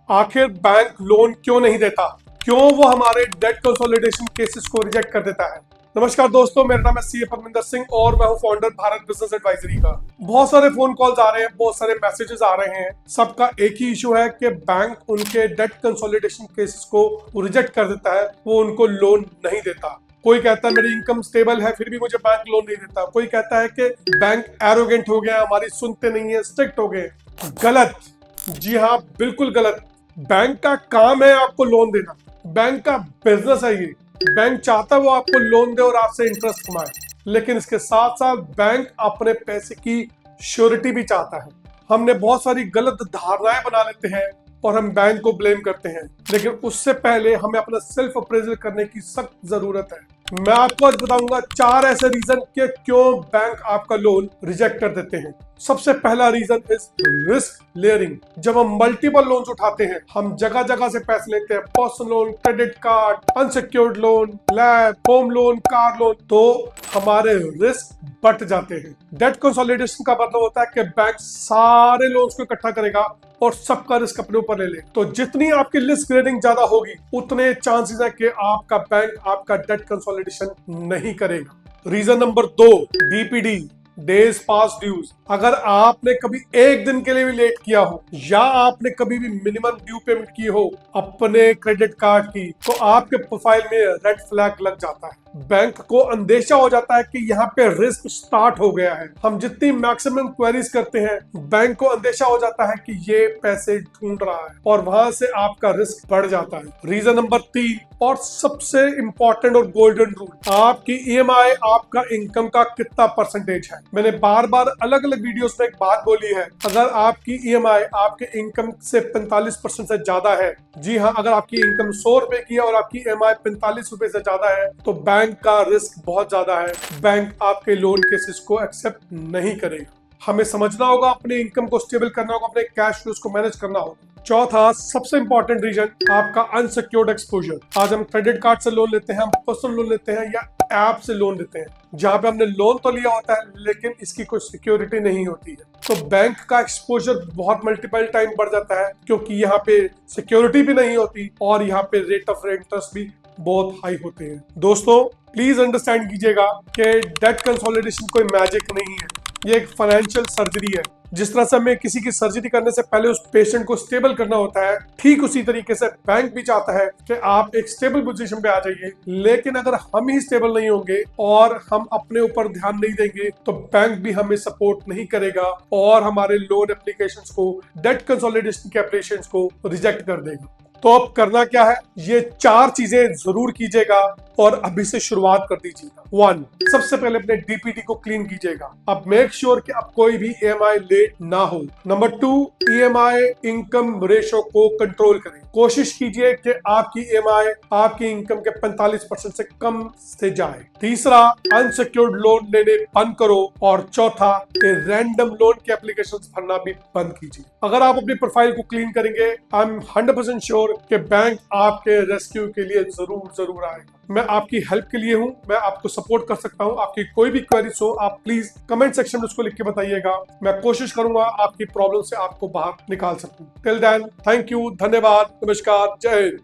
आखिर bank loan क्यों नहीं देता, क्यों वो हमारे डेट कंसोलिडेशन केसेस को रिजेक्ट कर देता है। नमस्कार दोस्तों, मेरा नाम है सीए परमिंदर सिंह और मैं हूं फाउंडर भारत बिजनेस एडवाइजरी का। बहुत सारे फोन कॉल्स आ रहे हैं, बहुत सारे मैसेजेस आ रहे हैं। सबका एक ही इशू है कि बैंक उनके डेट कंसोलिडेशन केसेस को रिजेक्ट कर देता है, वो उनको लोन नहीं देता। कोई कहता है मेरी इनकम स्टेबल है फिर भी मुझे बैंक लोन नहीं देता। कोई कहता है कि बैंक एरोगेंट हो गया, हमारी सुनते नहीं है, स्ट्रिक्ट हो गए। गलत, जी हाँ बिल्कुल गलत। बैंक का काम है आपको लोन देना, बैंक का बिजनेस है ये। बैंक चाहता है वो आपको लोन दे और आपसे इंटरेस्ट कमाए, लेकिन इसके साथ साथ बैंक अपने पैसे की श्योरिटी भी चाहता है। हमने बहुत सारी गलत धारणाएं बना लेते हैं और हम बैंक को ब्लेम करते हैं, लेकिन उससे पहले हमें अपना सेल्फ अप्रेजल करने की सख्त जरूरत है। मैं आपको आज बताऊंगा 4 ऐसे रीजन के क्यों बैंक आपका लोन रिजेक्ट कर देते हैं। सबसे पहला रीजन इज रिस्क लेयरिंग। जब हम मल्टीपल लोन्स उठाते हैं, हम जगह जगह से पैसे लेते हैं, personal loan, credit card, unsecured loan, lab, home loan, car loan, तो हमारे रिस्क बढ़ जाते हैं। डेट कंसोलिडेशन का मतलब होता है कि बैंक सारे लोन्स को इकट्ठा करेगा और सबका रिस्क अपने ऊपर ले ले। तो जितनी आपकी लिस्ट ग्रेडिंग ज्यादा होगी, उतने चांसेस है कि आपका बैंक आपका डेट कंसोलिडेशन नहीं करेगा। Reason number 2, DPD, days pass dues. अगर आपने कभी एक दिन के लिए भी लेट किया हो या आपने कभी भी मिनिमम ड्यू पेमेंट की हो अपने क्रेडिट कार्ड की, तो आपके प्रोफाइल में रेड फ्लैग लग जाता है। बैंक को अंदेशा हो जाता है कि यहाँ पे रिस्क स्टार्ट हो गया है। हम जितनी मैक्सिमम क्वेरीज करते हैं, बैंक को अंदेशा हो जाता है कि ये पैसे ढूंढ रहा है और वहां से आपका रिस्क बढ़ जाता है। रीजन नंबर 3 और सबसे इंपॉर्टेंट और गोल्डन रूल, आपकी ईएमआई आपका इनकम का कितना परसेंटेज है। मैंने बार बार अलग अलग वीडियोस में एक बात बोली है, अगर आपकी ईएमआई आपके इनकम से 45% से ज्यादा है, जी हाँ, अगर आपकी इनकम 100 रुपए की है और आपकी ईएमआई 45 रुपए से ज्यादा है, तो बैंक का रिस्क बहुत ज्यादा है। बैंक आपके लोन केसेस को एक्सेप्ट नहीं करेगा। हमें समझना होगा, अपनी इनकम को स्टेबल करना होगा, अपने कैश फ्लोस को मैनेज करना होगा। चौथा सबसे इंपॉर्टेंट रीजन, आपका अनसिक्योर्ड एक्सपोजर। आज हम क्रेडिट कार्ड से लोन लेते हैं, हम पर्सनल लोन लेते हैं या ऐप से लोन लेते हैं, जहां पे हमने लोन तो लिया होता है लेकिन इसकी कोई सिक्योरिटी नहीं होती है। तो बैंक का एक्सपोजर बहुत मल्टीपल टाइम बढ़ जाता है, क्योंकि यहाँ पे सिक्योरिटी भी नहीं होती और यहाँ पे रेट ऑफ इंटरेस्ट भी बहुत हाई होते हैं। दोस्तों प्लीज अंडरस्टैंड कीजिएगा कि डेट कंसोलिडेशन कोई मैजिक नहीं है, ये एक फाइनेंशियल सर्जरी है। जिस तरह से हमें किसी की सर्जरी करने से पहले उस पेशेंट को स्टेबल करना होता है, ठीक उसी तरीके से बैंक भी चाहता है कि आप एक स्टेबल पोजीशन पे आ जाइए। लेकिन अगर हम ही स्टेबल नहीं होंगे और हम अपने ऊपर ध्यान नहीं देंगे, तो बैंक भी हमें सपोर्ट नहीं करेगा और हमारे लोन एप्लीकेशंस को, डेट कंसोलिडेशन के एप्लीकेशंस को रिजेक्ट कर देगा। तो अब करना क्या है, ये 4 चीजें जरूर कीजिएगा और अभी से शुरुआत कर दीजिएगा। 1, सबसे पहले अपने डीपीडी को क्लीन कीजिएगा। अब मेक श्योर कि अब कोई भी ईएमआई लेट ना हो। नंबर 2, ईएमआई इनकम रेशो को कंट्रोल करें। कोशिश कीजिए कि आपकी ईएमआई आपकी इनकम के 45% से कम से जाए। तीसरा, अनसिक्योर्ड लोन लेने बंद करो। और चौथा, रैंडम लोन के एप्लीकेशंस भरना भी बंद कीजिए। अगर आप अपनी प्रोफाइल को क्लीन करेंगे, आई एम 100% श्योर कि बैंक आपके रेस्क्यू के लिए जरूर आएगा। मैं आपकी हेल्प के लिए हूं, मैं आपको सपोर्ट कर सकता हूं। आपकी कोई भी क्वेरीज हो, आप प्लीज कमेंट सेक्शन में उसको लिख के बताइएगा। मैं कोशिश करूंगा आपकी प्रॉब्लम से आपको बाहर निकाल सकूं। टिल देन, थैंक यू, धन्यवाद, नमस्कार, जय हिंद।